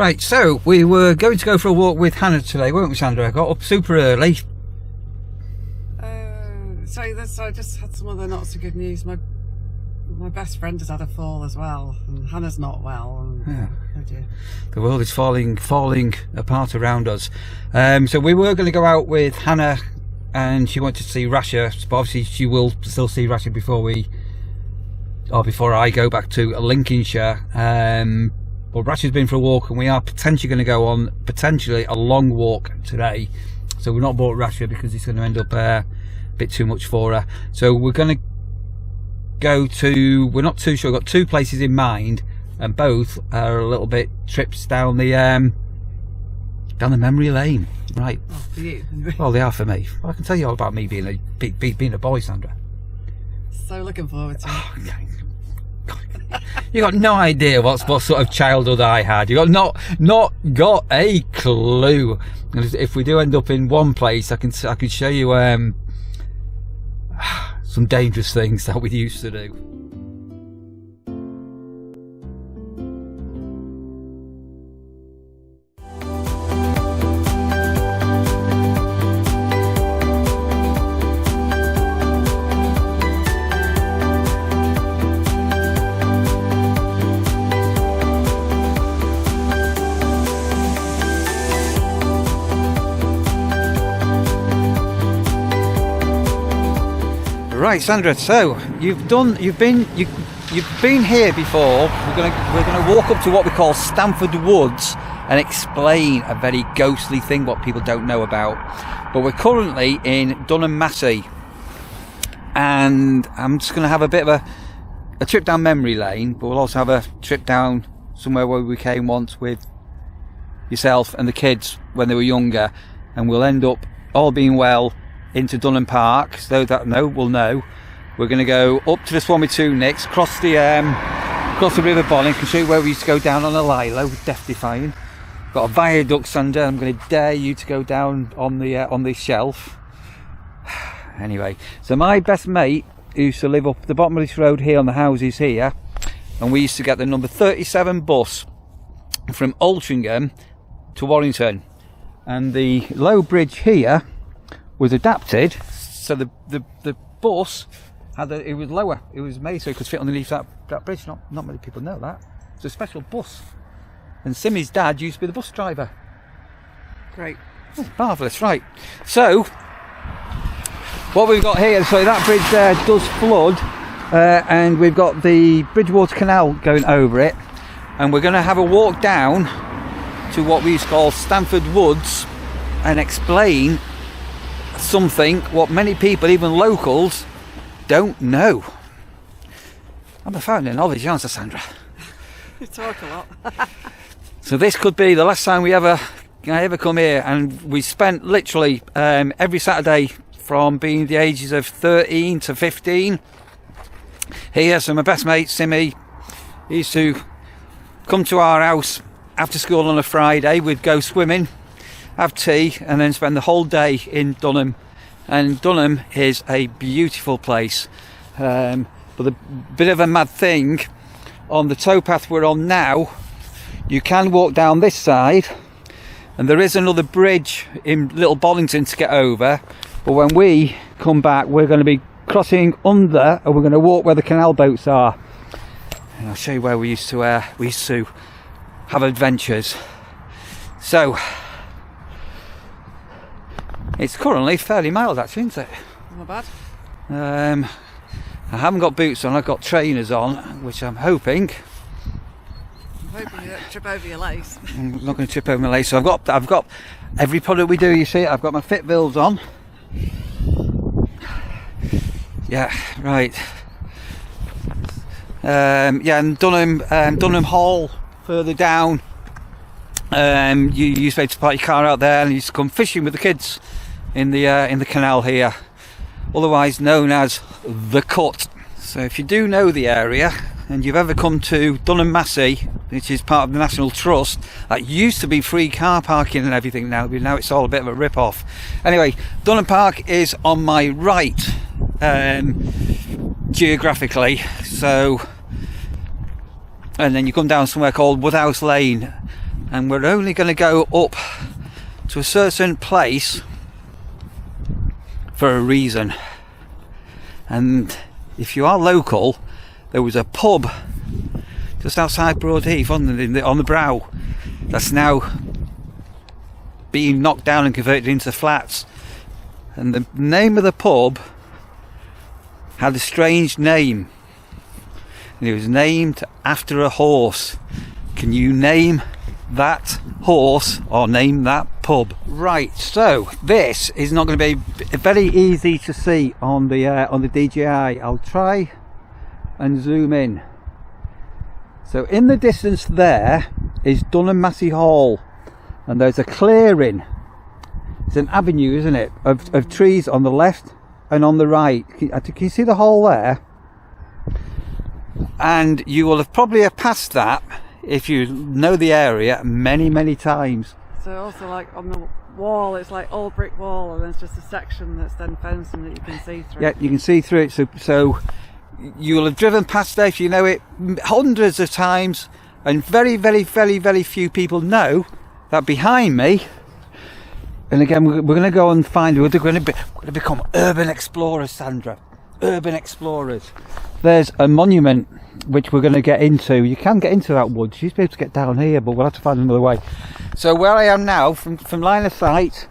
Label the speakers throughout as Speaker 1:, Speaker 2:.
Speaker 1: Right, so we were going to go for a walk with Hannah today, weren't we, Sandra? I got up super early.
Speaker 2: So I just had some other not so good news. My best friend has had a fall as well, and Hannah's not well. And,
Speaker 1: Yeah.
Speaker 2: oh dear.
Speaker 1: The world is falling apart around us. So we were going to go out with Hannah, and she wanted to see Rasher, but obviously she will still see Rasher before I go back to Lincolnshire. But Rasher's been for a walk, and we are potentially going to go on a long walk today. So we've not bought Rasher because it's going to end up a bit too much for her. So we're going to go to, we're not too sure, we've got two places in mind, and both are a little bit trips down the memory lane. Right.
Speaker 2: Oh, for you.
Speaker 1: Well, they are for me. Well, I can tell you all about me being a boy, Sandra.
Speaker 2: So looking forward to it.
Speaker 1: Oh, okay. You got no idea what sort of childhood I had. You got not got a clue. And if we do end up in one place, I can show you some dangerous things that we used to do. Right, Sandra. So you've been here before. We're gonna walk up to what we call Stamford Woods and explain a very ghostly thing what people don't know about. But we're currently in Dunham Massey, and I'm just gonna have a bit of a trip down memory lane. But we'll also have a trip down somewhere where we came once with yourself and the kids when they were younger, and we'll end up, all being well, into Dunham Park. So that we'll know. We're going to go up to the Swamitoo next, cross the River Bonnet. I can show you where we used to go down on a lilo with Death Defying. Got a viaduct, Sandra. I'm going to dare you to go down on the shelf. Anyway, so my best mate used to live up the bottom of this road here on the houses here, and we used to get the number 37 bus from Altrincham to Warrington, and the low bridge here was adapted so the bus it was lower. It was made so it could fit underneath that bridge. Not many people know that. It's a special bus, and Simmy's dad used to be the bus driver.
Speaker 2: Great.
Speaker 1: Oh, marvellous. Right, so what we've got here, so that bridge there does flood, and we've got the Bridgewater Canal going over it, and we're going to have a walk down to what we used to call Stamford Woods and explain something what many people, even locals, don't know. I'm a founding knowledge, aren't I, Sandra?
Speaker 2: You talk a lot.
Speaker 1: So this could be the last time I ever come here, and we spent literally every Saturday from being the ages of 13 to 15 here. So my best mate Simmy used to come to our house after school on a Friday. We'd go swimming, have tea, and then spend the whole day in Dunham. And Dunham is a beautiful place, but a bit of a mad thing, on the towpath we're on now, you can walk down this side, and there is another bridge in Little Bollington to get over, but when we come back we're going to be crossing under, and we're going to walk where the canal boats are, and I'll show you where we used to have adventures. So it's currently fairly mild, actually, isn't it?
Speaker 2: Not bad.
Speaker 1: I haven't got boots on, I've got trainers on, which I'm hoping.
Speaker 2: I'm hoping you don't trip over your lace.
Speaker 1: I'm not going to trip over my lace. So I've got every product we do, you see. I've got my Fitvilles on. Yeah, right. Yeah, and Dunham Hall further down. You used to be able to park your car out there, and you used to come fishing with the kids in the canal here, otherwise known as the Cut. So if you do know the area and you've ever come to Dunham Massey, which is part of the National Trust, that used to be free car parking and everything now it's all a bit of a rip-off. Anyway, Dunham Park is on my right geographically, so, and then you come down somewhere called Woodhouse Lane, and we're only going to go up to a certain place for a reason. And if you are local, there was a pub just outside Broadheath on the Brow that's now being knocked down and converted into flats, and the name of the pub had a strange name, and it was named after a horse. Can you name that horse or name that pub? Right, so this is not going to be very easy to see on the DJI. I'll try and zoom in. So in the distance there is Dunham Massey Hall, and there's a clearing. It's an avenue, isn't it, of trees on the left and on the right. Can you see the hall there? And you will have probably passed that, if you know the area, many times.
Speaker 2: So also, like on the wall, it's like all brick wall, and there's just a section that's then fenced and that you can see through.
Speaker 1: Yeah, you can see through it. So you will have driven past there, if you know it, hundreds of times, and very few people know that behind me. And again, we're going to go and find. We're going to become urban explorers, Sandra. Urban explorers. There's a monument which we're going to get into. You can get into that woods. You used to be able to get down here, but we'll have to find another way. So where I am now, from line of sight,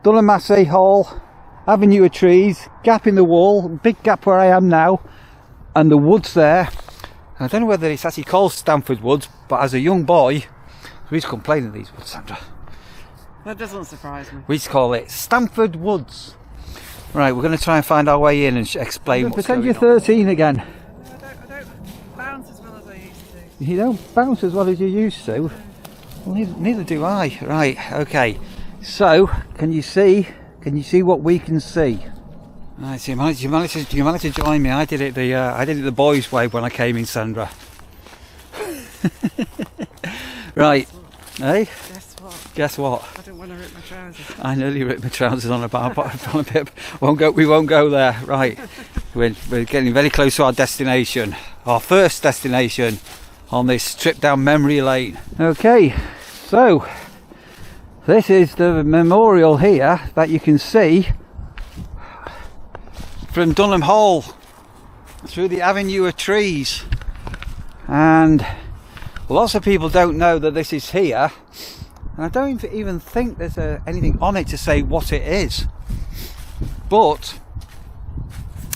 Speaker 1: Dunham Massey Hall, avenue of trees, gap in the wall, big gap where I am now, and the woods there. I don't know whether it's actually called Stamford Woods, but as a young boy, we used to complain of these woods, Sandra.
Speaker 2: That doesn't surprise me.
Speaker 1: We used to call it Stamford Woods. Right, we're going to try and find our way in and explain what's going on. Pretend you're 13 again.
Speaker 2: I don't bounce as well as I used to.
Speaker 1: You don't bounce as well as you used to? Well, neither do I. Right, okay. So, can you see what we can see? Right, so you managed to join me. I did it the boys' way when I came in, Sandra. Right, eh? Guess what?
Speaker 2: I don't want to rip my trousers.
Speaker 1: I nearly ripped my trousers on a bit. We won't go there. Right, we're getting very close to our destination, our first destination on this trip down memory lane. Okay, so this is the memorial here that you can see from Dunham Hall through the avenue of trees, and lots of people don't know that this is here. And I don't even think there's anything on it to say what it is. But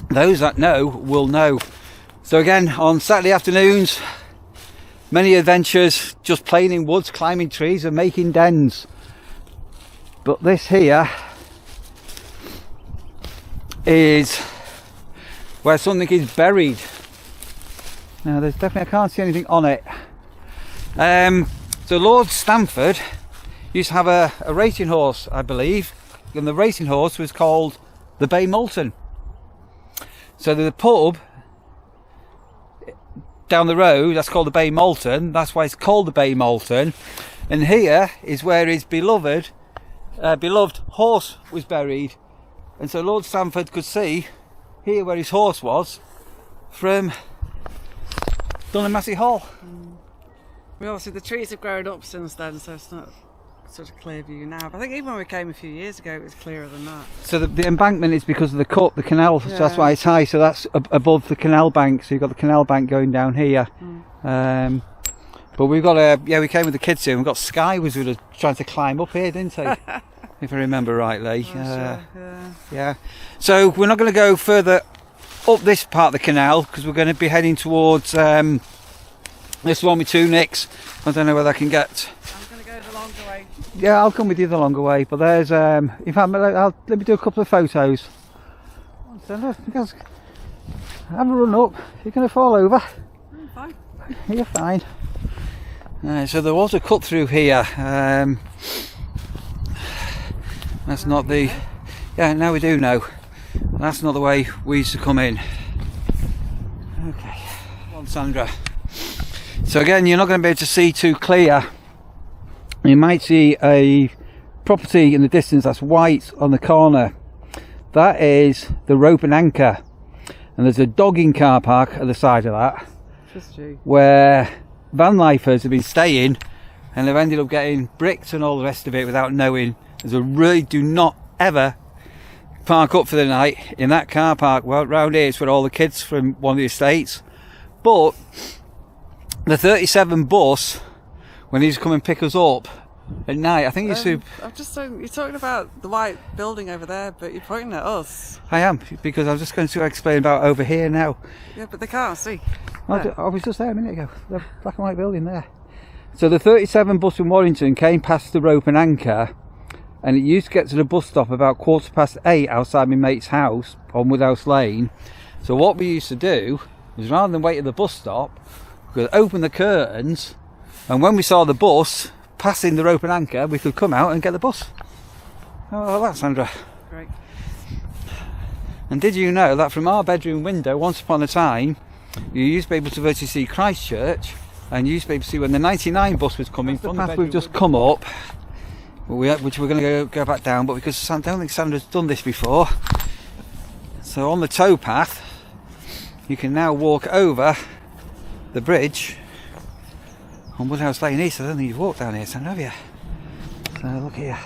Speaker 1: those that know will know. So again, on Saturday afternoons, many adventures, just playing in woods, climbing trees and making dens. But this here is where something is buried. Now there's definitely, I can't see anything on it. So Lord Stamford used to have a racing horse, I believe, and the racing horse was called the Bay Moulton. So the pub down the road, that's called the Bay Moulton. That's why it's called the Bay Moulton. And here is where his beloved horse was buried. And so Lord Stamford could see here where his horse was from Dunham Massey Hall.
Speaker 2: Well, obviously the trees have grown up since then, so it's not such a clear view now. But I think even when we came a few years ago, it was clearer than that.
Speaker 1: So the embankment is because of the canal, so that's why it's high. So that's above the canal bank. So you've got the canal bank going down here. But we've got we came with the kids here. And we've got Sky was trying to climb up here, didn't he? If I remember rightly.
Speaker 2: Sure,
Speaker 1: yeah. So we're not going to go further up this part of the canal because we're going to be heading towards this one with two nicks. I don't know whether I can get.
Speaker 2: I'm going to go the longer way.
Speaker 1: Yeah, I'll come with you the longer way. But there's in fact, let me do a couple of photos. Have a run up. You're going to fall over.
Speaker 2: I'm fine.
Speaker 1: You're fine. So there was a cut through here. That's not the. Yeah, now we do know. That's not the way we used to come in. Okay, come on, Sandra. So again, you're not going to be able to see too clear. You might see a property in the distance that's white on the corner. That is the Rope and Anchor, and there's a dogging car park at the side of that, where van lifers have been staying and they've ended up getting bricked and all the rest of it without knowing. So really do not ever park up for the night in that car park. Well, round here it's for all the kids from one of the estates. But the 37 bus, when he's come and pick us up at night, I think he's
Speaker 2: I'm just saying, you're talking about the white building over there, but you're pointing at us.
Speaker 1: I am, because I was just going to explain about over here now.
Speaker 2: Yeah, but they can't see.
Speaker 1: I was just there a minute ago, the black and white building there. So the 37 bus from Warrington came past the rope and anchor, and it used to get to the bus stop about 8:15 outside my mate's house on Woodhouse Lane. So what we used to do was, rather than wait at the bus stop, we could open the curtains, and when we saw the bus passing the rope and anchor, we could come out and get the bus. Oh, that's Sandra.
Speaker 2: Great.
Speaker 1: And did you know that from our bedroom window, once upon a time, you used to be able to virtually see Christchurch, and you used to be able to see when the 99 bus was coming from the path we've just come up, which we're going to go back down, but because I don't think Sandra's done this before, so on the towpath you can now walk over the bridge on Woodhouse Lane East. I don't think you've walked down here, Sandra, have you? So look here.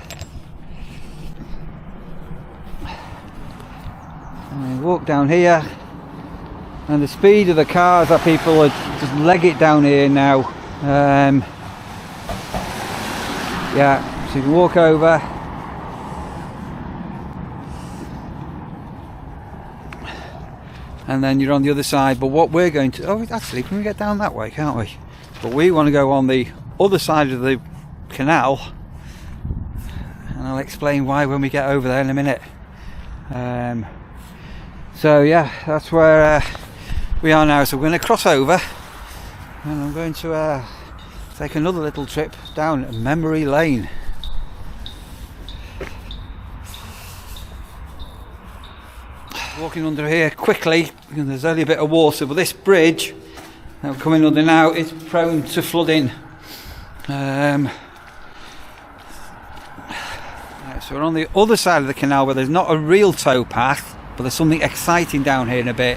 Speaker 1: And you walk down here, and the speed of the cars that people are just leg it down here now. Yeah, so you can walk over. And then you're on the other side. But what we're going to... Oh, actually, can we get down that way, can't we? But we want to go on the other side of the canal, and I'll explain why when we get over there in a minute. So yeah, that's where we are now. So we're going to cross over, and I'm going to take another little trip down memory lane. Walking under here quickly, because there's only a bit of water, but this bridge that we're coming under now is prone to flooding. Right, so we're on the other side of the canal where there's not a real towpath, but there's something exciting down here in a bit.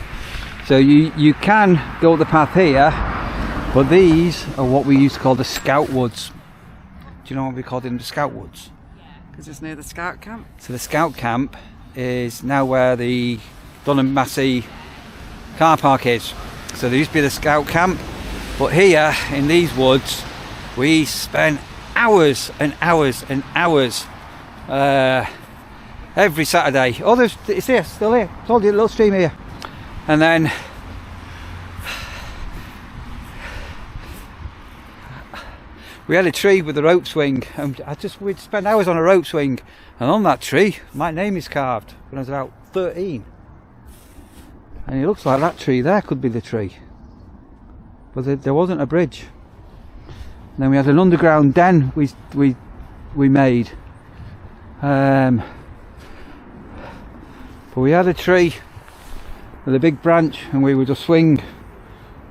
Speaker 1: So you can go up the path here, but these are what we used to call the Scout Woods. Do you know what we called them, the Scout Woods?
Speaker 2: Because it's near the scout camp.
Speaker 1: So the Scout camp is now where the Dunham Massey car park is. So there used to be the Scout camp, but here in these woods we spent hours and hours and hours every Saturday. Oh, it's here, still here. I told you, a little stream here. And then we had a tree with a rope swing, and we'd spend hours on a rope swing, and on that tree my name is carved when I was about 13. And it looks like that tree there could be the tree, but there wasn't a bridge. And then we had an underground den we made, but we had a tree with a big branch, and we would just swing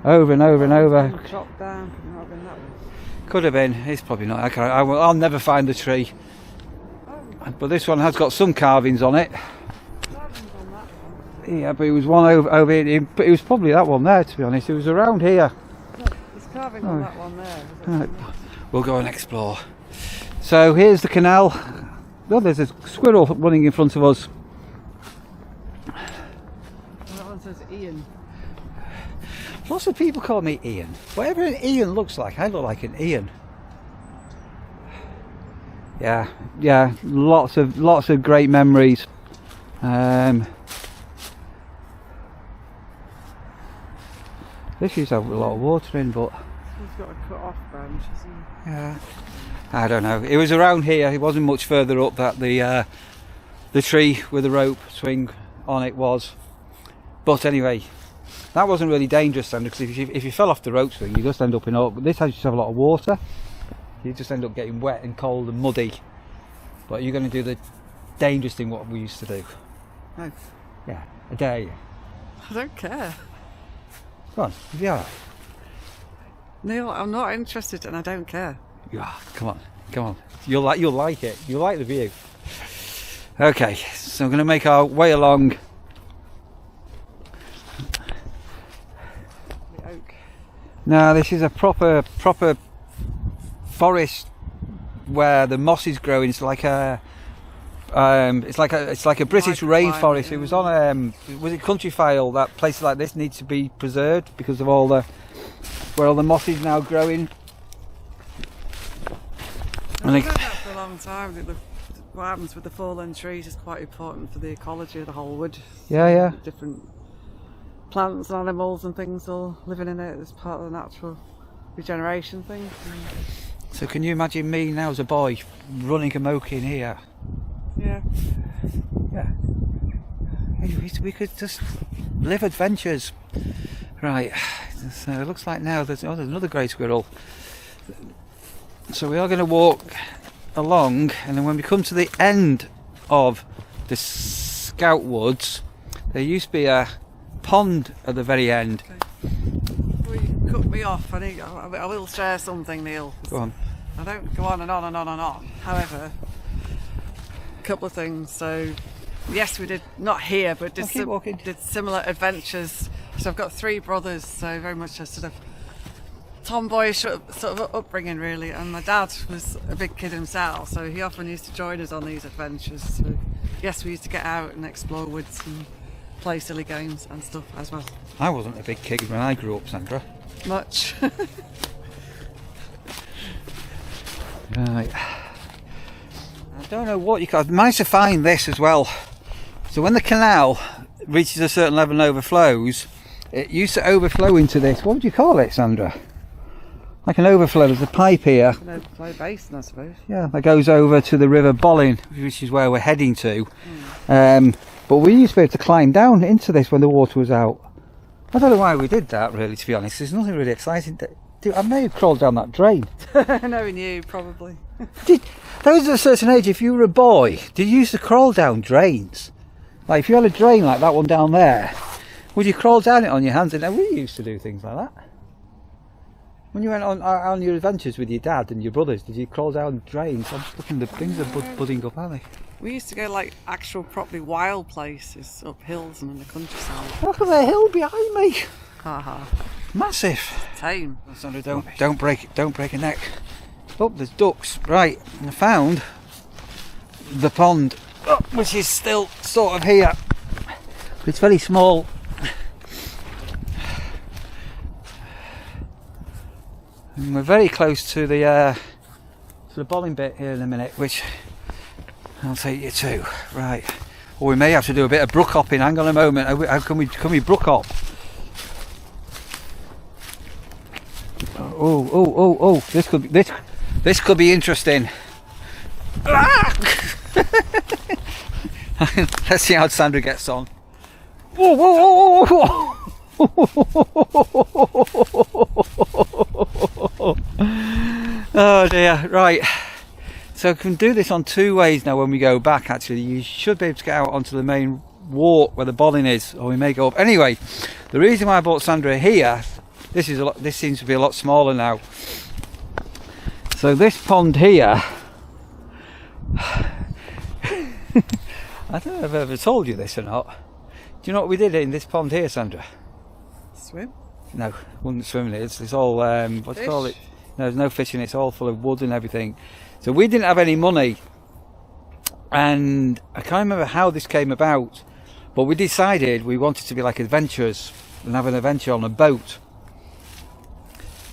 Speaker 1: over and over and over.
Speaker 2: Chopped down, could not have been that one.
Speaker 1: Could have been. It's probably not. I'll never find the tree. But this one has got some carvings on it. Yeah, but it was one over here. But it was probably that one there, to be honest. It was around here.
Speaker 2: No, there's carving on that one there.
Speaker 1: Right. We'll go and explore. So here's the canal. Oh, there's a squirrel running in front of us.
Speaker 2: That one says Ian.
Speaker 1: Lots of people call me Ian. Whatever an Ian looks like, I look like an Ian. Yeah, lots of great memories. This used to have a lot of water in, but
Speaker 2: He's got a cut off branch, hasn't he?
Speaker 1: yeah, I don't know. It was around here. It wasn't much further up that the tree with the rope swing on it was. But anyway, that wasn't really dangerous then, because if you fell off the rope swing, you just end up in all. This has just have a lot of water. You just end up getting wet and cold and muddy. But you're going to do the dangerous thing what we used to do.
Speaker 2: No.
Speaker 1: Yeah, I dare you.
Speaker 2: I don't care.
Speaker 1: Go on, if you are.
Speaker 2: Neil, I'm not interested and I don't care.
Speaker 1: You are. Come on. You'll like it. You'll like the view. Okay, so we're going to make our way along.
Speaker 2: The oak.
Speaker 1: Now this is a proper forest where the moss is growing. It's like a British rainforest.
Speaker 2: Yeah.
Speaker 1: It was on was it Country File that places like this need to be preserved because of all the where all the moss is now growing.
Speaker 2: I've heard that for a long time. What happens with the fallen trees is quite important for the ecology of the whole wood.
Speaker 1: Yeah.
Speaker 2: Different plants and animals and things all living in it as part of the natural regeneration thing.
Speaker 1: So can you imagine me now as a boy running amok in here?
Speaker 2: Yeah.
Speaker 1: We could just live adventures. Right, so it looks like now there's another grey squirrel. So we are going to walk along, and then when we come to the end of the Scout Woods, there used to be a pond at the very end.
Speaker 2: Okay. Well, you cut me off. I will share something, Neil.
Speaker 1: Go on.
Speaker 2: I don't go on and on and on and on. However, a couple of things. So, yes, we did not here, but did similar adventures. So I've got 3 brothers, so very much a sort of tomboyish sort of upbringing, really. And my dad was a big kid himself, so he often used to join us on these adventures. So, yes, we used to get out and explore woods and play silly games and stuff as well.
Speaker 1: I wasn't a big kid when I grew up, Sandra.
Speaker 2: Much.
Speaker 1: Right. I don't know what you call it. I managed to find this as well. So when the canal reaches a certain level and overflows, it used to overflow into this. What would you call it, Sandra? Like an overflow. There's a pipe here.
Speaker 2: An overflow basin, I suppose.
Speaker 1: Yeah, that goes over to the River Bollin, which is where we're heading to. But we used to be able to climb down into this when the water was out. I don't know why we did that, really, to be honest. There's nothing really exciting. I may have crawled down that drain.
Speaker 2: Knowing you, probably.
Speaker 1: There was a certain age, if you were a boy, did you used to crawl down drains? Like if you had a drain like that one down there, would you crawl down it on your hands? And we used to do things like that. When you went on your adventures with your dad and your brothers, did you crawl down drains? I'm just looking, the things are budding up, aren't they?
Speaker 2: We used to go like actual properly wild places, up hills and in the countryside.
Speaker 1: Look at the hill behind me.
Speaker 2: Haha.
Speaker 1: Massive.
Speaker 2: Tame.
Speaker 1: Sandra, don't break a neck. Oh, there's ducks. Right, and I found the pond, which is still sort of here. But it's very small. And we're very close to the bowling bit here in a minute, which I'll take you to. Right. Or we may have to do a bit of brook hopping. Hang on a moment. How can we brook hop? Oh! This could be interesting. Let's see how Sandra gets on. Whoa! Oh dear. Right. So we can do this on 2 ways now when we go back. Actually, you should be able to get out onto the main walk where the bowling is, or we may go up. Anyway, the reason why I brought Sandra here. This seems to be a lot smaller now. So this pond here, I don't know if I've ever told you this or not. Do you know what we did in this pond here, Sandra?
Speaker 2: Swim?
Speaker 1: No, wouldn't swim in it. It's all what do you call it? No, there's no fishing. It's all full of wood and everything. So we didn't have any money, and I can't remember how this came about, but we decided we wanted to be like adventurers and have an adventure on a boat.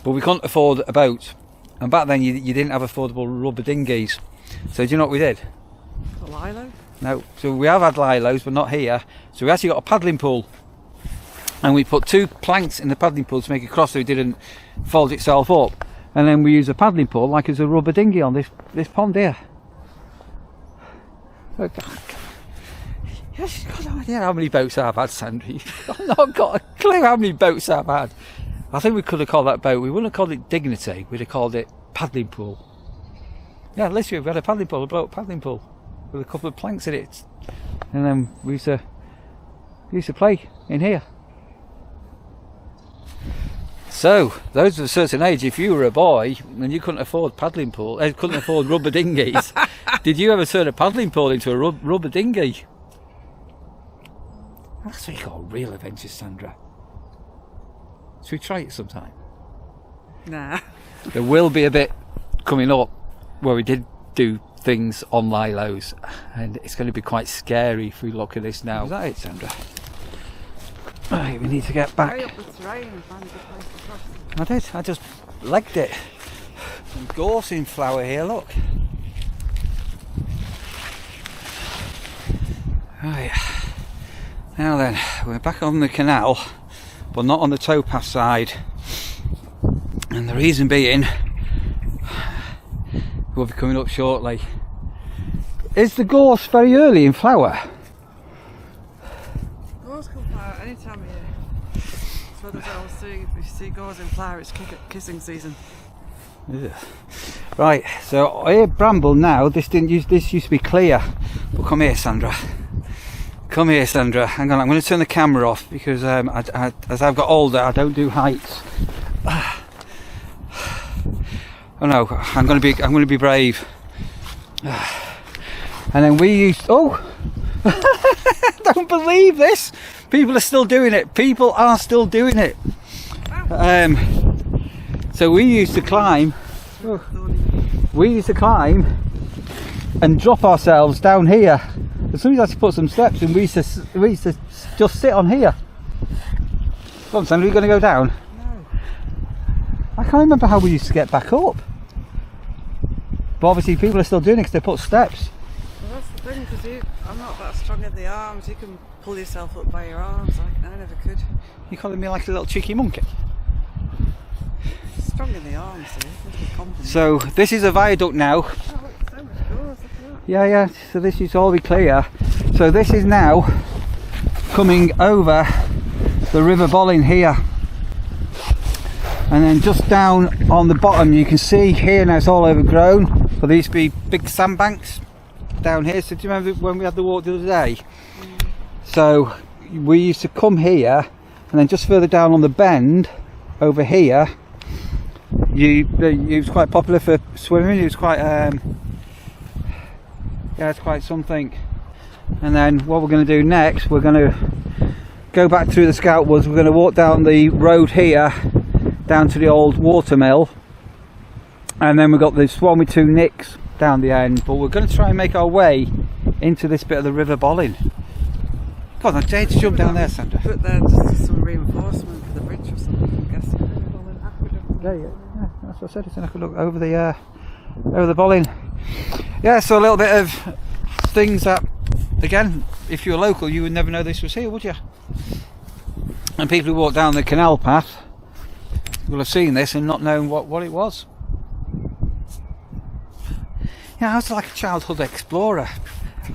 Speaker 1: But we couldn't afford a boat, and back then you didn't have affordable rubber dinghies. So do you know what we did?
Speaker 2: A lilo?
Speaker 1: No. So we have had lilos, but not here. So we actually got a paddling pool, and we put 2 planks in the paddling pool to make it cross so it didn't fold itself up. And then we use a paddling pool like as a rubber dinghy on this pond here. Look, you've got no idea how many boats I've had, Sandra. I've not got a clue how many boats I've had. I think we could have called that boat. We wouldn't have called it Dignity. We'd have called it paddling pool. Yeah, literally, we had a paddling pool, a bloke paddling pool with a couple of planks in it, and then we used to play in here. So those of a certain age, if you were a boy and you couldn't afford paddling pool, couldn't afford rubber dinghies, did you ever turn a paddling pool into a rubber dinghy? That's what you call real adventures, Sandra. Should we try it sometime?
Speaker 2: Nah.
Speaker 1: There will be a bit coming up where we did do things on lilos, and it's going to be quite scary if we look at this now. Is that it, Sandra? Right, we need to get back.
Speaker 2: Hurry up the terrain and find a good place to cross.
Speaker 1: I did, I just legged it. Some gorse in flower here, look. Right, now then, we're back on the canal, but not on the towpath side. And the reason being, we'll be coming up shortly. Is the gorse very early in flower?
Speaker 2: Gorse can flower any time of year. So that's what I will see. If you see gorse in flower, it's kissing season.
Speaker 1: Yeah. Right, so here Bramble now. This used to be clear. But come here, Sandra. Come here, Sandra. Hang on, I'm going to turn the camera off because as I've got older, I don't do heights. Oh no, I'm going to be brave. And then we used. Oh, don't believe this. People are still doing it. People are still doing it. So we used to climb. We used to climb and drop ourselves down here. As soon as I had to put some steps in, we used to just sit on here. Come on, Sandra, are you going to go down?
Speaker 2: No.
Speaker 1: I can't remember how we used to get back up. But obviously people are still doing it because they put steps.
Speaker 2: Well, that's the thing, because I'm not that strong in the arms. You can pull yourself up by your arms. I never could.
Speaker 1: You're calling me like a little cheeky monkey?
Speaker 2: Strong in the arms,
Speaker 1: so this is a viaduct now.
Speaker 2: Oh, look, so much gorse, look at that.
Speaker 1: Yeah, so this is all be clear. So this is now coming over the River Bollin here. And then just down on the bottom you can see here now it's all overgrown. But there used to be big sandbanks down here. So do you remember when we had the walk the other day? So we used to come here, and then just further down on the bend over here, it was quite popular for swimming. It was quite yeah, it's quite something. And then what we're going to do next, we're going to go back through the Scout Woods. We're going to walk down the road here down to the old watermill, and then we've got the Swan with two nicks down the end. But we're going to try and make our way into this bit of the River Bollin. Come on, Jade, jump down there, Sandra.
Speaker 2: Put there just some reinforcement for the bridge or something, I'm guessing.
Speaker 1: Yeah, that's what I said. It's an aqueduct over the Bollin. Yeah, so a little bit of things that, again, if you're local, you would never know this was here, would you? And people who walk down the canal path will have seen this and not known what it was. Yeah, I was like a childhood explorer.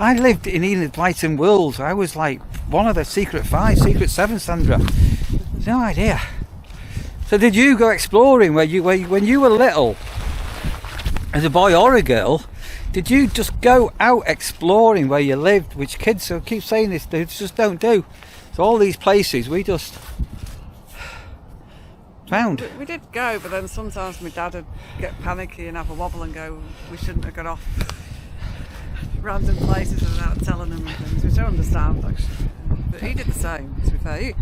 Speaker 1: I lived in Enid Blyton World. I was like one of the Secret 5, Secret 7, Sandra. There's no idea. So did you go exploring when you were little, as a boy or a girl? Did you just go out exploring where you lived, which kids so keep saying this, they just don't do? So all these places we just found.
Speaker 2: We did go, but then sometimes my dad would get panicky and have a wobble and go, we shouldn't have got off random places without telling them things, which I understand actually. But he did the same, to be fair.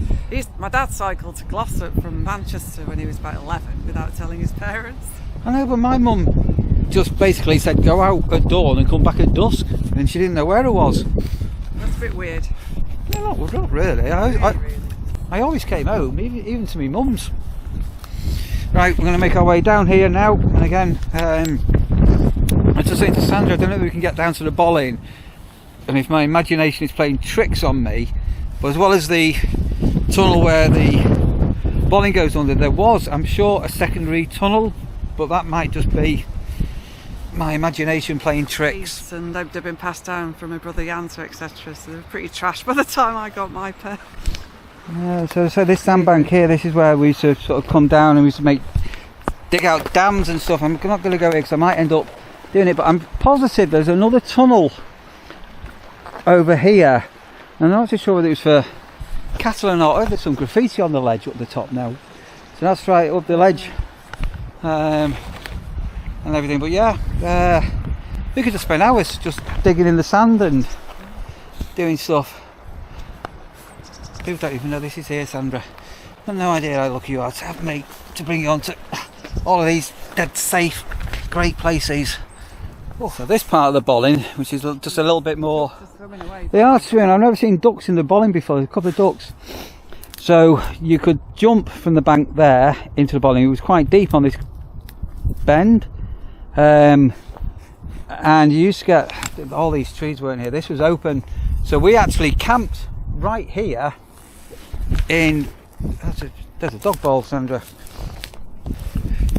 Speaker 2: My dad cycled to Glossop from Manchester when he was about 11 without telling his parents.
Speaker 1: I know, but my mum just basically said go out at dawn and come back at dusk, and she didn't know where it was.
Speaker 2: That's a bit weird.
Speaker 1: No, not really. I always came home, even to my mum's. Right, we're going to make our way down here now, and again, I was just saying to Sandra, I don't know if we can get down to the Bollin, and if my imagination is playing tricks on me, but as well as the tunnel where the Bollin goes under, there was, I'm sure, a secondary tunnel, but that might just be my imagination playing tricks.
Speaker 2: And they've been passed down from my brother Jan to etc, so they're pretty trash by the time I got my pair.
Speaker 1: Yeah, so this sandbank here, this is where we used to sort of come down and we used to dig out dams and stuff. I'm not going to go here because I might end up doing it, but I'm positive there's another tunnel over here. I'm not too sure whether it was for cattle or not. Oh, there's some graffiti on the ledge up the top now. So that's right up the ledge. And everything, but yeah, we could just spend hours just digging in the sand and doing stuff. People don't even know this is here, Sandra. I've no idea how lucky you are to have me to bring you on to all of these dead safe great places. So this part of the Bollin, which is just a little bit more... They are swimming. I've never seen ducks in the Bollin before. There's a couple of ducks. So you could jump from the bank there into the Bollin. It was quite deep on this bend. And you used to get... All these trees weren't here. This was open. So we actually camped right here in... There's a dog bowl, Sandra.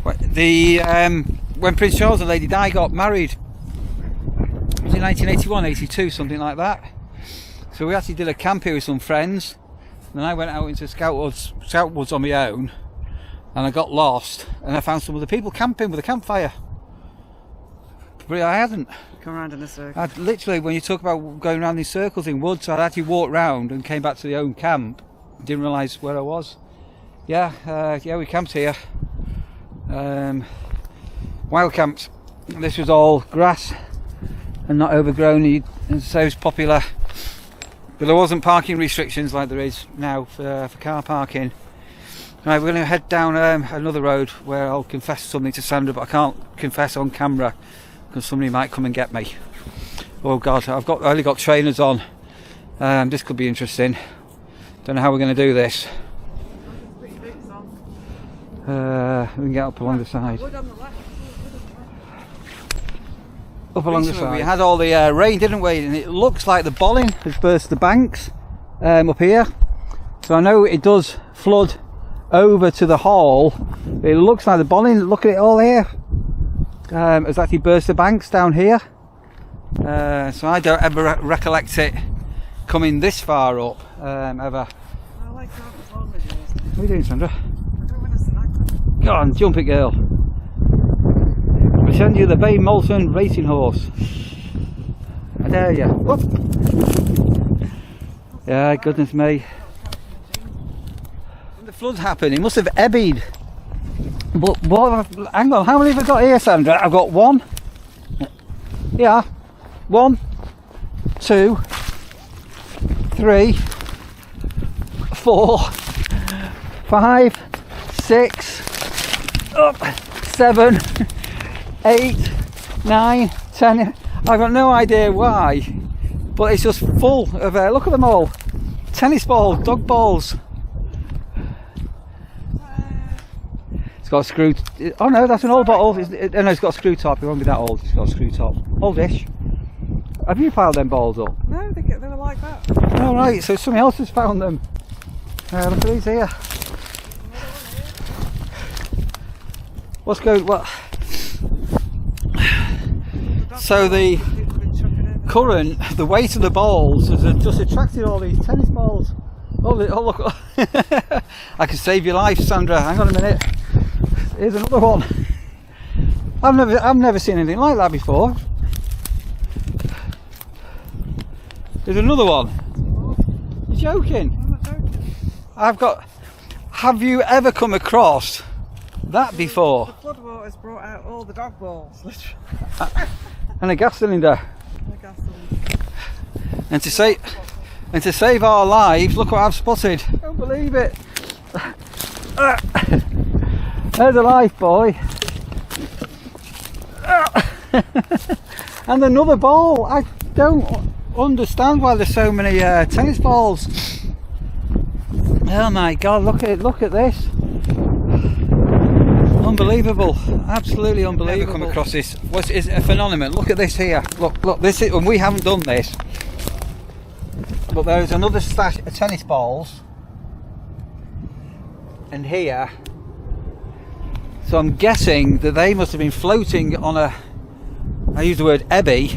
Speaker 1: When Prince Charles and Lady Di got married, was it 1981, 82, something like that? So we actually did a camp here with some friends. And then I went out into Scout Woods on my own, and I got lost, and I found some of the people camping with a campfire. But I hadn't.
Speaker 2: Come around in a circle.
Speaker 1: I'd literally, when you talk about going around these circles in woods, I'd actually walked round and came back to the own camp. Didn't realise where I was. Yeah, we camped here. Wild camped. This was all grass and not overgrown, and so it's popular. But there wasn't parking restrictions like there is now for car parking. Right, we're going to head down another road where I'll confess something to Sandra, but I can't confess on camera because somebody might come and get me. Oh God, I only got trainers on. This could be interesting. Don't know how we're going to do this. We can get up along the side. Up along the side. We had all the rain, didn't we? And it looks like the Bollin has burst the banks up here. So I know it does flood over to the hall. It looks like the Bollin, look at it all here, has actually burst the banks down here. So I don't ever recollect it coming this far up, ever.
Speaker 2: I like that as long as yours.
Speaker 1: What are you doing, Sandra? Go on, jump it, girl. We'll send you the Bay Moulton racing horse. I dare you. Whoop. Yeah, goodness me. When the floods happened, it must have ebbed. But hang on, how many have I got here, Sandra? I've got one. Yeah. 1, 2, 3, 4, 5, 6. Up, 7, 8, 9, 10. I've got no idea why, but it's just full of look at them all. Tennis balls, dog balls. It's got a screw. Oh no, that's an old bottle. No, it's got a screw top. It won't be that old. It's got a screw top. Oldish. Have you piled them balls up?
Speaker 2: No, they were like that.
Speaker 1: Oh right, so somebody else has found them. Look at these here. What's going? What? So the current, the weight of the balls has just attracted all these tennis balls. Oh look! I can save your life, Sandra. Hang on a minute. Here's another one. I've never seen anything like that before. There's another one. You're joking?
Speaker 2: I'm not joking.
Speaker 1: Have you ever come across that before?
Speaker 2: The floodwaters brought out all the dog balls, literally.
Speaker 1: And a gas cylinder.
Speaker 2: And a gas cylinder.
Speaker 1: And to save our lives, look what I've spotted. Don't believe it. There's a life boy. And another ball. I don't understand why there's so many tennis balls. Oh my God! Look at this. Unbelievable, absolutely unbelievable. Never come across this. Is it a phenomenon? Look at this here. Look. This is, and we haven't done this, but there is another stash of tennis balls, and here. So I'm guessing that they must have been floating on a. I use the word ebby,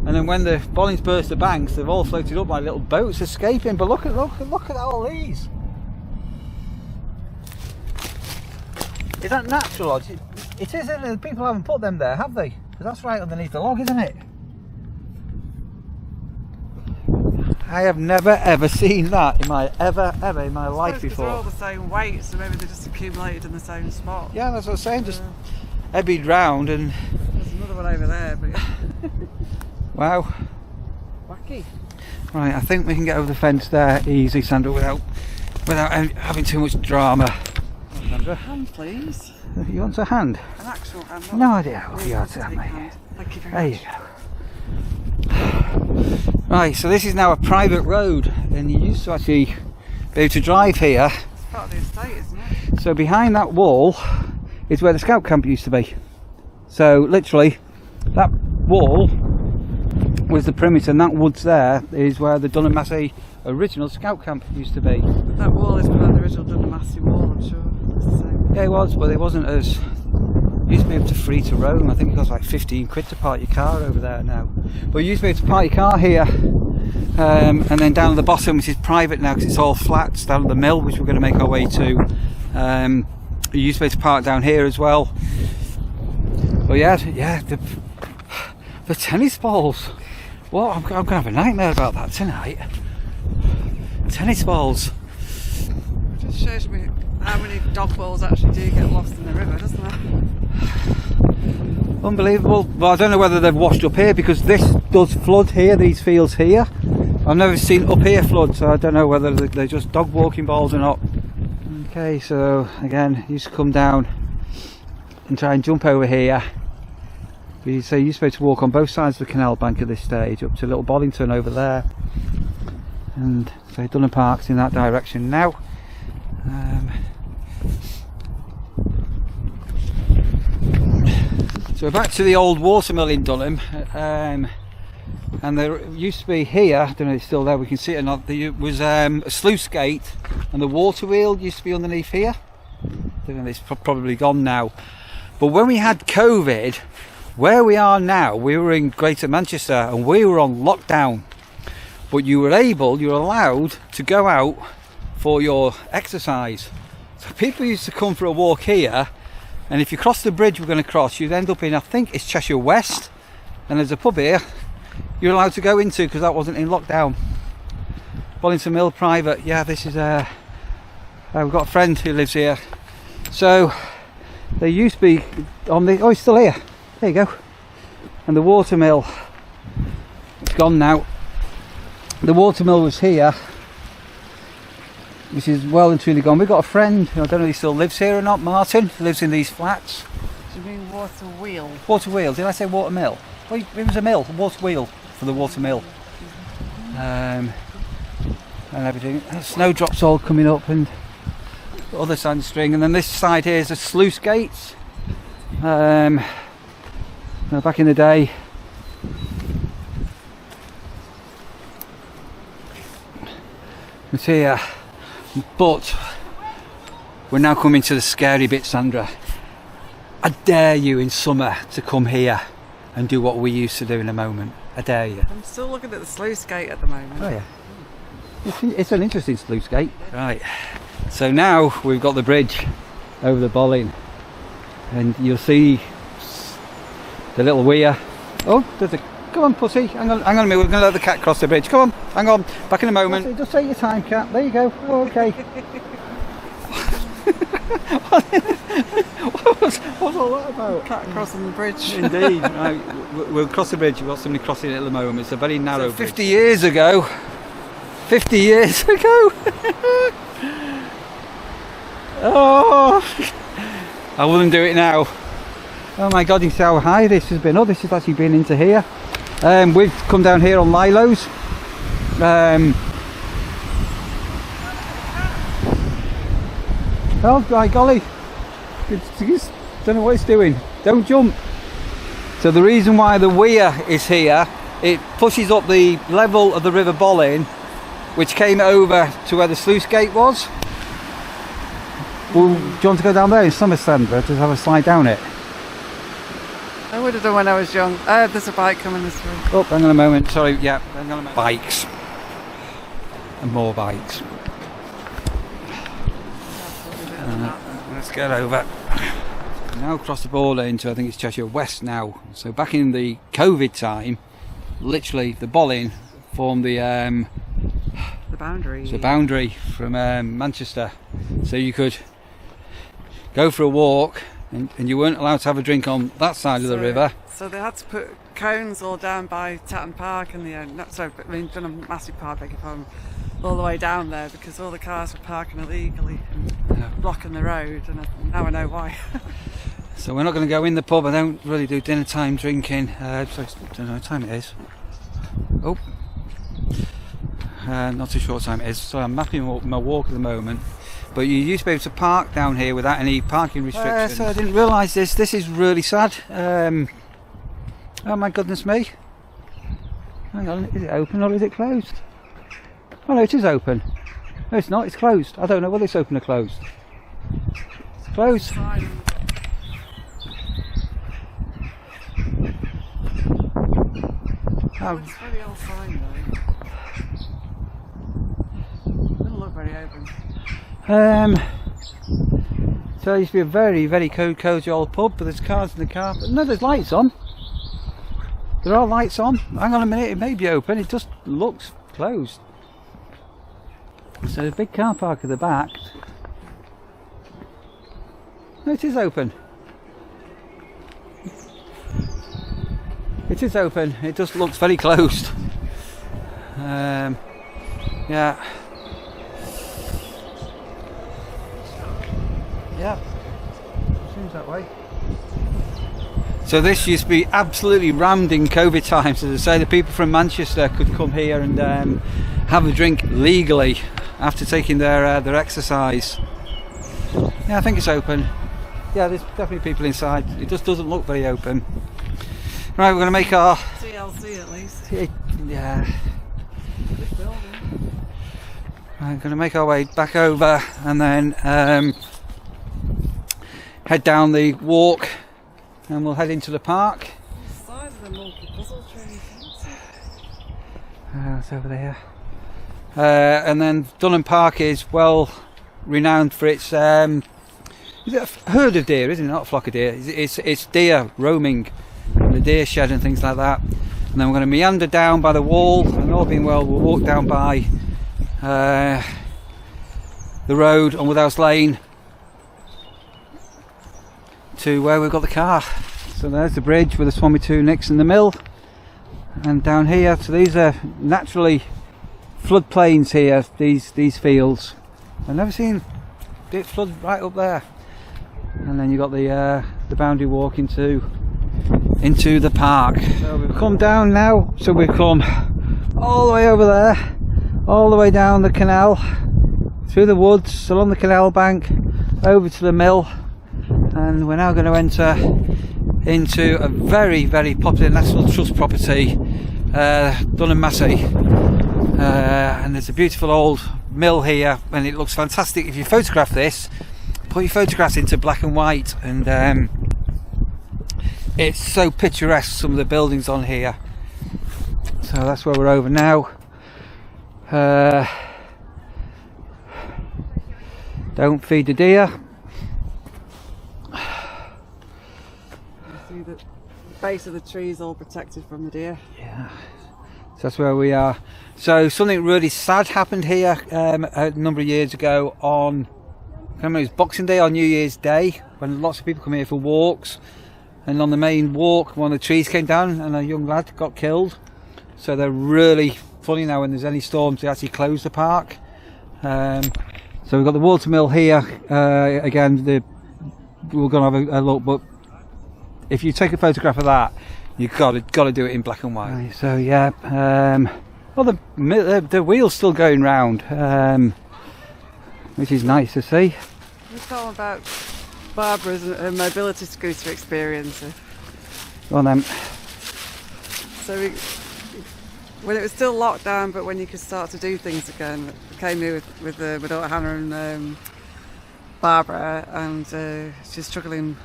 Speaker 1: and then when the Bollins burst the banks, they've all floated up like little boats escaping. But look at all these. Is that natural? Or it isn't. People haven't put them there, have they? Because that's right underneath the log, isn't it? I have never ever seen that in my life before.
Speaker 2: They're all the same weight, so maybe they're just accumulated in the same spot.
Speaker 1: Yeah, that's what I'm saying. Just ebbied round and.
Speaker 2: There's another one over there, but.
Speaker 1: Wow.
Speaker 2: Wacky.
Speaker 1: Right, I think we can get over the fence there easy, Sandra, without having too much drama.
Speaker 2: A hand, please.
Speaker 1: You want a hand?
Speaker 2: An actual hand.
Speaker 1: No idea what you want to have, mate.
Speaker 2: Thank you very
Speaker 1: There
Speaker 2: much.
Speaker 1: you go. Right, so this is now a private road, and you used to actually be able to drive here.
Speaker 2: It's part of the estate, isn't it?
Speaker 1: So behind that wall is where the scout camp used to be. So literally, that wall was the perimeter, and that woods there is where the Dunham Massey original scout camp used to be.
Speaker 2: That wall is behind the original Dunham Massey wall, I'm sure. It's the same.
Speaker 1: Yeah, it was, but it wasn't as... It used to be able to free to roam. I think it costs like 15 quid to park your car over there now. But you used to be able to park your car here, and then down at the bottom, which is private now because it's all flats, down at the mill, which we're going to make our way to. You used to be able to park down here as well. But yeah, the tennis balls. What? I'm going to have a nightmare about that tonight. Tennis balls.
Speaker 2: It just shows me how many dog balls actually do get lost in the river, doesn't it?
Speaker 1: Unbelievable. Well, I don't know whether they've washed up here because this does flood here, these fields here. I've never seen up here flood, so I don't know whether they're just dog walking balls or not. Okay, so again, you used to come down and try and jump over here. So you're supposed to walk on both sides of the canal bank at this stage up to Little Boddington over there, and so Dunham Park's in that direction now. So we're back to the old watermill in Dunham, and there used to be here, I don't know if it's still there, we can see it or not, there was a sluice gate and the water wheel used to be underneath here. I don't know, it's probably gone now. But when we had COVID, where we are now, we were in Greater Manchester and we were on lockdown, but you were allowed to go out for your exercise. So people used to come for a walk here, and if you cross the bridge we're going to cross, you'd end up in, I think it's Cheshire West, and there's a pub here you're allowed to go into because that wasn't in lockdown. Boddington Mill private. Yeah, this is we've got a friend who lives here. So they used to be on the, oh, it's still here, there you go. And the watermill, it's gone now. The watermill was here, which is well and truly gone. We've got a friend, I don't know if he still lives here or not, Martin, who lives in these flats.
Speaker 2: Do you mean water wheel?
Speaker 1: Water wheel, did I say water mill? Well, it was a mill, a water wheel for the water mill. And everything. Snowdrops all coming up, and the other sand string, and then this side here is a sluice gates. Now back in the day, it's here, but we're now coming to the scary bit, Sandra. I dare you in summer to come here and do what we used to do in a moment. I dare you.
Speaker 2: I'm still looking at the sluice gate at the moment.
Speaker 1: Oh yeah. It's an interesting sluice gate. Right. So now we've got the bridge over the Bollin, and you'll see the little weir. Oh, there's a... Come on, pussy. Hang on a minute. We're going to let the cat cross the bridge. Come on. Hang on. Back in a moment. Just take your time, cat. There you go. Oh, okay. What's all that about?
Speaker 2: Cat crossing the bridge.
Speaker 1: Indeed. Right, we'll cross the bridge. We've got somebody crossing it at the moment. It's a very narrow bridge. 50 years ago. 50 years ago. Oh, I wouldn't do it now. Oh my God, you see how high this has been. Oh, this has actually been into here. We've come down here on Lilo's. Oh, by golly. It's, don't know what it's doing. Don't jump. So the reason why the weir is here, it pushes up the level of the River Bollin, which came over to where the sluice gate was. Well, do you want to go down there in summer, Sandra, to have a slide down it?
Speaker 2: I would have done when I was young. There's a bike coming this way.
Speaker 1: Oh, hang on a moment. Sorry, yeah, hang on a moment. Bikes. And more bikes. Let's get over. Now across the border into, I think it's Cheshire West now. So back in the COVID time, literally the Bollin formed the
Speaker 2: boundary.
Speaker 1: It's the boundary from Manchester. So you could go for a walk, and you weren't allowed to have a drink on that side of the river.
Speaker 2: So they had to put cones all down by Tatton Park in the end. Dunham Massey Park, beg your pardon, all the way down there because all the cars were parking illegally. blocking the road, and now I know why.
Speaker 1: So we're not going to go in the pub. I don't really do dinner time drinking. So I don't know what time it is. Oh, not too sure what time it is. So I'm mapping my walk at the moment. But you used to be able to park down here without any parking restrictions. So I didn't realise this. This is really sad. Oh my goodness me. Hang on, is it open or is it closed? Oh no, it is open. No, it's not. It's closed. I don't know whether it's open or closed. It's closed.
Speaker 2: Oh, it's a very old sign though. Doesn't look very open.
Speaker 1: So it used to be a very, very cosy old pub, but there's cars in the car. But no, there's lights on. There are lights on. Hang on a minute, it may be open. It just looks closed. So there's a big car park at the back. No, it is open. It is open. It just looks very closed. Yeah. Yeah. Seems that way. So this used to be absolutely rammed in COVID times. As I say, the people from Manchester could come here and have a drink legally after taking their exercise. Yeah, I think it's open. Yeah, there's definitely people inside. It just doesn't look very open. Right, we're going to make our
Speaker 2: TLC at least.
Speaker 1: Yeah. We're going to make our way back over and then head down the walk, and we'll head into the park.
Speaker 2: The size of the multi-puzzle tree.
Speaker 1: It's over there. And then Dunham Park is well renowned for its is it a herd of deer, isn't it? Not a flock of deer. It's deer roaming, the deer shed and things like that. And then we're going to meander down by the wall, and all being well, we'll walk down by the road on Woodhouse Lane to where we've got the car. So there's the bridge with the Swami-2 Nicks and the mill, and down here, so these are naturally floodplains here, these fields. I've never seen it flood right up there. And then you've got the boundary walk into the park. So we've come down now, so we've come all the way over there, all the way down the canal, through the woods, along the canal bank, over to the mill, and we're now going to enter into a very, very popular National Trust property, Dunham Massey. And there's a beautiful old mill here, and it looks fantastic. If you photograph this, put your photographs into black and white, and it's so picturesque, some of the buildings on here. So that's where we're over now. Don't feed the deer.
Speaker 2: See the base of the tree is all protected from the deer.
Speaker 1: Yeah, so that's where we are. So something really sad happened here a number of years ago on, I can't remember, it was Boxing Day or New Year's Day, when lots of people come here for walks. And on the main walk, one of the trees came down and a young lad got killed. So they're really funny now when there's any storms, they actually close the park. So we've got the water mill here. Again, we're going to have a look, but if you take a photograph of that, you've got to do it in black and white. Right, so yeah, well the wheel's still going round, which is nice to see.
Speaker 2: Let's talk about Barbara's mobility scooter experience.
Speaker 1: Go on then.
Speaker 2: So when it was still locked down, but when you could start to do things again, I came here with my daughter Hannah and Barbara, and she's struggling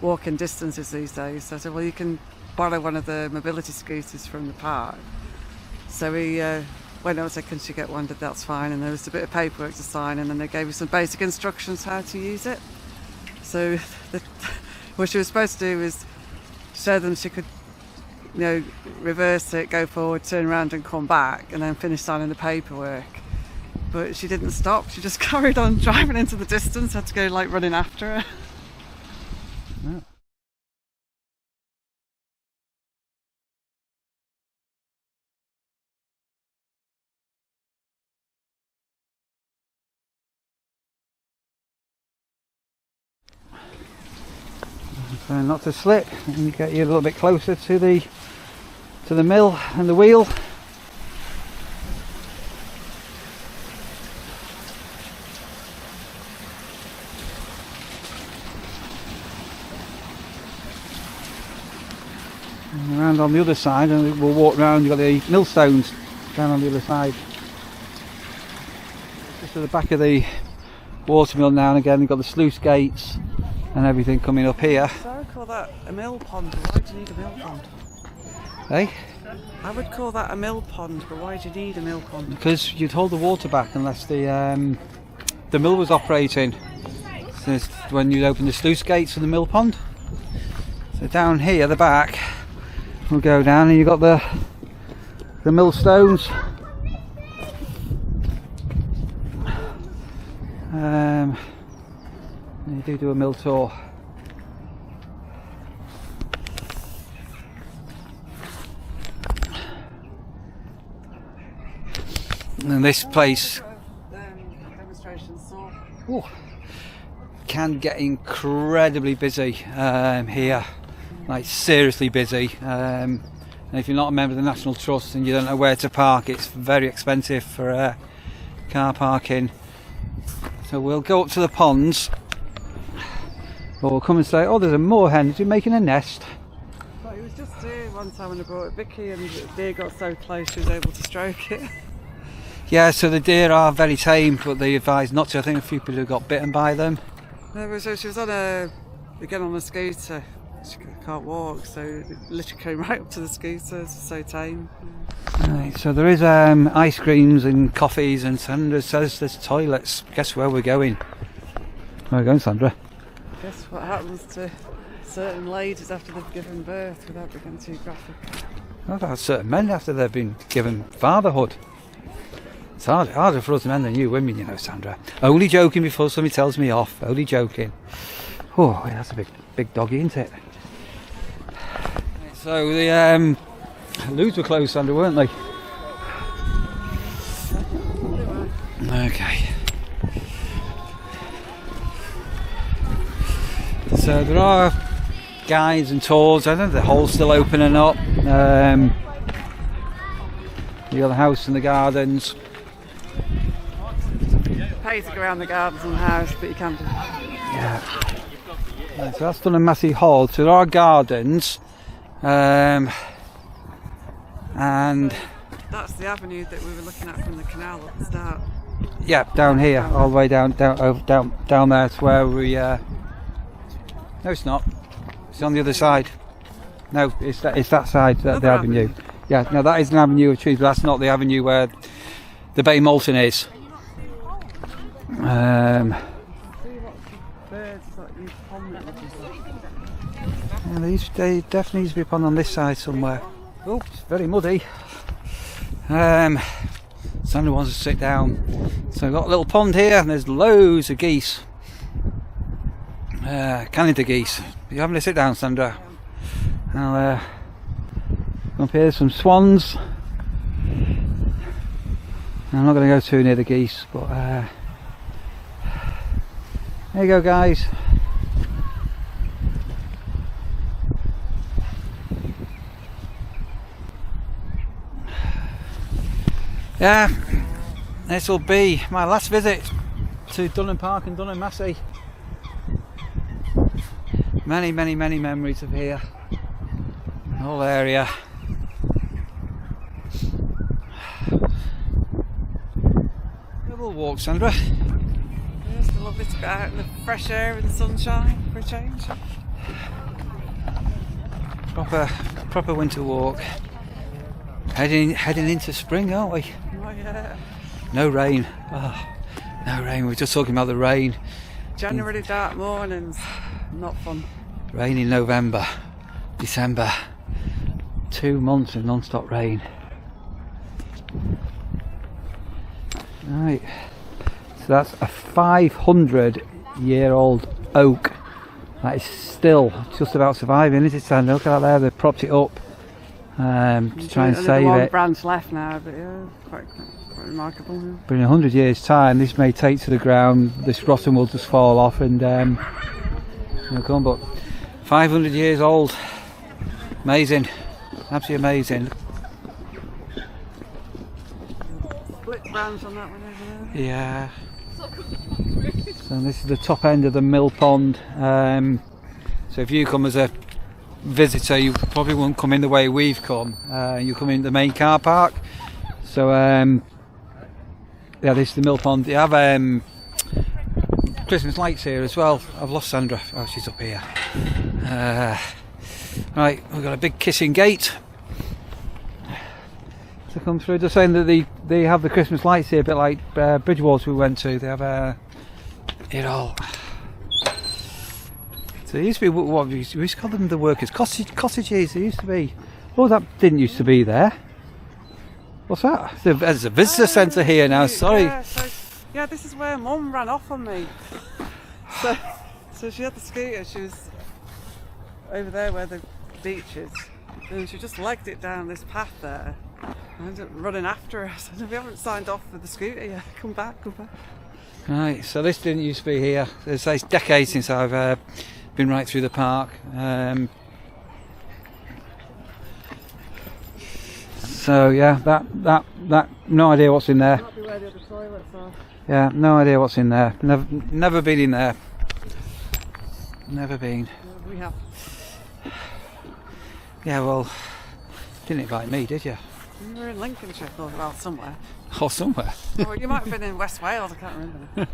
Speaker 2: walking distances these days. So I said, well, you can borrow one of the mobility scooters from the park. So we went over and said, can she get one? That's fine. And there was a bit of paperwork to sign, and then they gave us some basic instructions how to use it. So what she was supposed to do was show them she could, reverse it, go forward, turn around and come back, and then finish signing the paperwork. But she didn't stop. She just carried on driving into the distance. Had to go running after her.
Speaker 1: Yeah. So not to slip, and get you a little bit closer to the mill and the wheel. And around on the other side, and we'll walk round. You've got the millstones down on the other side. Just at the back of the watermill now and again, you've got the sluice gates and everything coming up here.
Speaker 2: So I would call that a mill pond, but why do you need a mill pond?
Speaker 1: Eh?
Speaker 2: I would call that a mill pond, but why do you need a mill pond?
Speaker 1: Because you'd hold the water back unless the mill was operating. So it's when you open the sluice gates for the mill pond. So down here, the back, we'll go down, and you've got the millstones. You do a mill tour. And this place can get incredibly busy here, like seriously busy. And if you're not a member of the National Trust and you don't know where to park, it's very expensive for car parking. So we'll go up to the ponds, or we'll come and say, oh, there's a moorhen, is he making a nest?
Speaker 2: Well, he was just here one time when I brought it Vicky, and the deer got so close she was able to stroke it.
Speaker 1: Yeah, so the deer are very tame, but they advise not to. I think a few people got bitten by them.
Speaker 2: No, so she was on a scooter. She can't walk, so it literally came right up to the scooter. It's so tame.
Speaker 1: Right, so there is ice creams and coffees, and Sandra says there's toilets. Guess where we're going? Where are we going, Sandra?
Speaker 2: Guess what happens to certain ladies after they've given birth, without becoming too graphic?
Speaker 1: What about certain men after they've been given fatherhood? It's harder for us men than you women, you know, Sandra. Only joking before somebody tells me off. Only joking. Oh, that's a big doggy, isn't it? So the loos were closed, Sandra, weren't they? Okay. So there are guides and tours. I don't know if the hole's still opening up. You got the house and the gardens.
Speaker 2: Pay to go around the gardens and the house, but you can do.
Speaker 1: Yeah. Right, so that's Dunham Massey Hall. So there are gardens, and
Speaker 2: that's the avenue that we were looking at from the canal at the start.
Speaker 1: Yeah, down here, all the way down there. It's where we. No, it's not. It's on the other side. No, it's that side, the avenue. Yeah, no, that is an avenue of trees, but that's not the avenue where the Bay Moulton is. They definitely need to be upon on this side somewhere. Oh, it's very muddy. Sandra wants to sit down. So we've got a little pond here, and there's loads of geese. Canada geese. You having to sit down, Sandra? I'll up here, some swans. I'm not going to go too near the geese, but there you go, guys. Yeah, this will be my last visit to Dunham Park and Dunham Massey. Many memories of here, the whole area. We'll walk, Sandra.
Speaker 2: It's lovely to get out in the fresh air and sunshine for a change.
Speaker 1: Proper winter walk. Heading into spring, aren't we?
Speaker 2: Oh, yeah.
Speaker 1: No rain. Oh, no rain. We were just talking about the rain.
Speaker 2: January dark mornings, not fun.
Speaker 1: Rain in November, December. 2 months of non-stop rain. Right. So that's a 500-year-old oak that is still just about surviving, isn't it, Sandra? Look at that there. They've propped it up to try and save
Speaker 2: one
Speaker 1: it.
Speaker 2: branch left now, but yeah, quite remarkable. Yeah.
Speaker 1: But in 100 years' time, this may take to the ground. This rotten will just fall off and come. But 500 years old. Amazing. Absolutely amazing.
Speaker 2: Split branch on that one over there.
Speaker 1: Yeah. So this is the top end of the mill pond. So if you come as a visitor, you probably won't come in the way we've come. You come in the main car park. So yeah, this is the mill pond. They have Christmas lights here as well. I've lost Sandra. Oh, she's up here. Right, we've got a big kissing gate to come through. Just saying that they have the Christmas lights here, a bit like Bridgewater we went to. They have it all. So it used to be what we used to call them, the workers' cottages. There used to be. Oh, that didn't used to be there. What's that? There's a visitor centre here now. Sorry.
Speaker 2: Yeah, this is where Mum ran off on me. So she had the scooter. She was over there where the beach is, and she just legged it down this path there. I ended up running after her. I said, "We haven't signed off for the scooter yet. Come back, come back."
Speaker 1: Right. So this didn't used to be here. It's decades since I've been right through the park. So yeah, that no idea what's in there.
Speaker 2: Might be where the other toilets are.
Speaker 1: Yeah, no idea what's in there. Never been in there. Never been.
Speaker 2: We have.
Speaker 1: Yeah, well, didn't invite me, did you?
Speaker 2: You were in Lincolnshire, or well, somewhere.
Speaker 1: Or somewhere.
Speaker 2: Or you might have been in West Wales. I can't remember.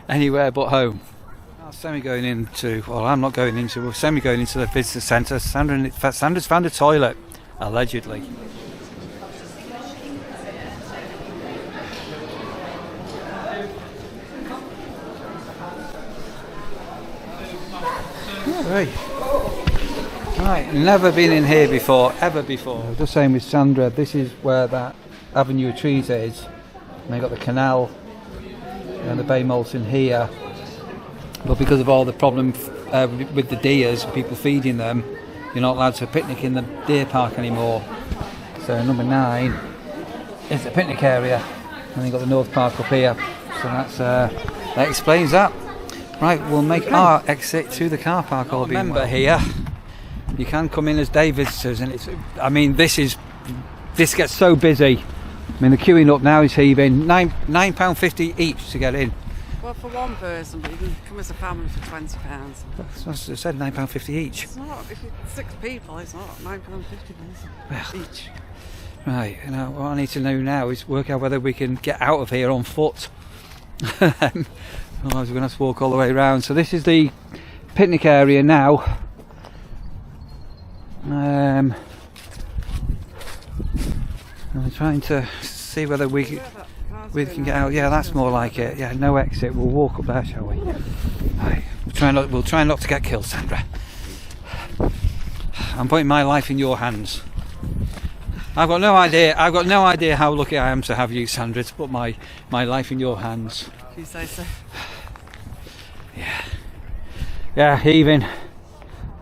Speaker 1: Anywhere but home. Semi going into. Well, I'm not going into. We're semi going into the visitor centre. Sandra's found a toilet, allegedly. Right, never been in here before, ever before. I was just saying with Sandra, this is where that avenue of trees is. And they got the canal and the bay moles in here. But because of all the problem with the deers, people feeding them, you're not allowed to picnic in the deer park anymore. So number 9 is the picnic area, and you've got the North Park up here. So that explains that. Right, we'll make our exit to the car park. All remember here, you can come in as day visitors, and this gets so busy. I mean, the queuing up now is heaving. £9.50 each to get in.
Speaker 2: Well, for one person, but you can come as a family for £20.
Speaker 1: I said £9.50 each.
Speaker 2: It's not. If you're 6 people, it's not £9.50 each.
Speaker 1: Right. Now, what I need to know now is work out whether we can get out of here on foot. Otherwise we're going to have to walk all the way around. So this is the picnic area now. I'm trying to see whether we can get out. Yeah, that's more like it. Yeah, no exit. We'll walk up there, shall we? Right. We'll try not to get killed, Sandra. I'm putting my life in your hands. I've got no idea how lucky I am to have you, Sandra, to put my life in your hands.
Speaker 2: You say so.
Speaker 1: Yeah, heaving.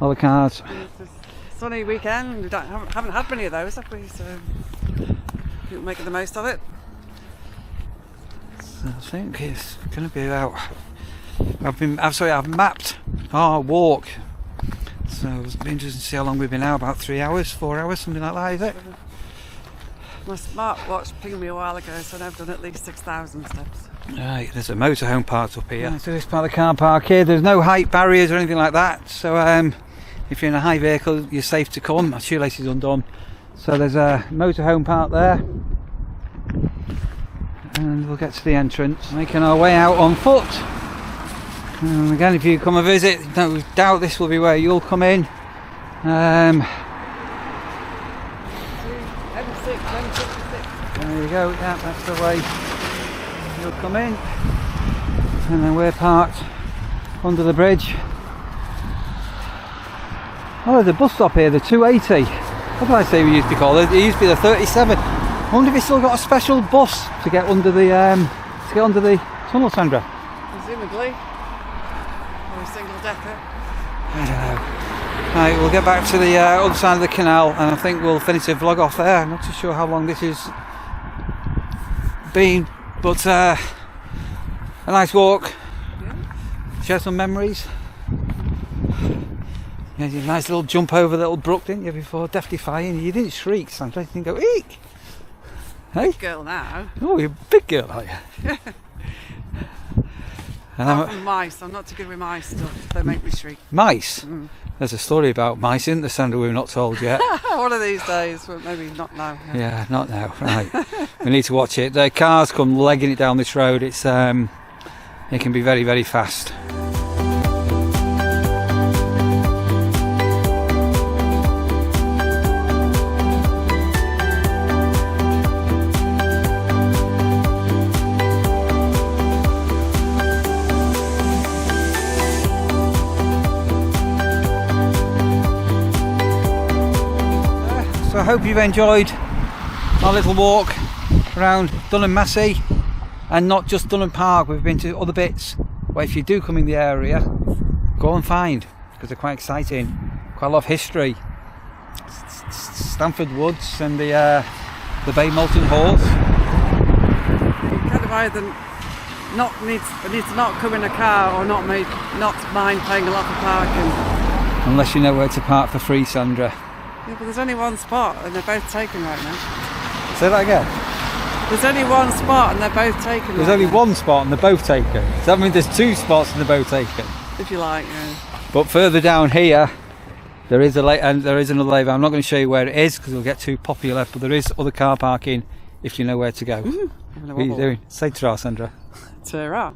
Speaker 1: All the cars.
Speaker 2: It's a sunny weekend. We haven't had many of those, have we? So we're making the most of it.
Speaker 1: So I think it's going to be about. I've mapped our walk. So it's been interesting to see how long we've been out. About 3 hours, 4 hours, something like that, is it?
Speaker 2: My smartwatch pinged me a while ago, so I've done at least 6,000 steps.
Speaker 1: Right, there's a motorhome parked up here. Right, so this part of the car park here, there's no height barriers or anything like that. So if you're in a high vehicle, you're safe to come. My shoelace is undone. So there's a motorhome park there. And we'll get to the entrance. Making our way out on foot. And again, if you come and visit, no doubt this will be where you'll come in. There you go, yeah, that's the way you'll come in. And then we're parked under the bridge. Oh, there's a bus stop here, the 280. What did I say we used to call it? It used to be the 37. I wonder if it's still got a special bus to get under the tunnel, Sandra.
Speaker 2: Presumably. Or a single decker.
Speaker 1: I don't know. Right, we'll get back to the other side of the canal, and I think we'll finish the vlog off there. I'm not too sure how long this has been, but a nice walk. Yeah. Share some memories. You had a nice little jump over the little brook, didn't you, before Deathly Flying? You didn't shriek, Sandra. You didn't go, eek! Hey?
Speaker 2: Big girl now.
Speaker 1: Oh, you're a big girl, aren't you?
Speaker 2: Apart from mice, I'm not too good with mice stuff. They make me shriek.
Speaker 1: Mice? There's a story about mice, isn't there, Sandra, we've not told yet?
Speaker 2: One of these days, but maybe not now.
Speaker 1: Yeah, not now, right. We need to watch it. The cars come legging it down this road. It can be very, very fast. So I hope you've enjoyed our little walk around Dunham Massey, and not just Dunham Park. We've been to other bits where if you do come in the area, go and find, because they're quite exciting. Quite a lot of history. Stamford Woods and the Bay Molten Halls.
Speaker 2: You kind of either need to not come in a car or not mind paying a lot for parking.
Speaker 1: Unless you know where to park for free, Sandra.
Speaker 2: Yeah, but there's only one spot and they're both taken right now.
Speaker 1: Say that again.
Speaker 2: There's only one spot and they're both taken.
Speaker 1: There's only one spot and they're both taken. Does that mean there's two spots and they're both taken?
Speaker 2: If you like, yeah.
Speaker 1: But further down here, there is another lay-by. I'm not going to show you where it is because it'll get too popular. But there is other car parking if you know where to go. What are you doing? Say ta-ra, Sandra.
Speaker 2: Ta-ra.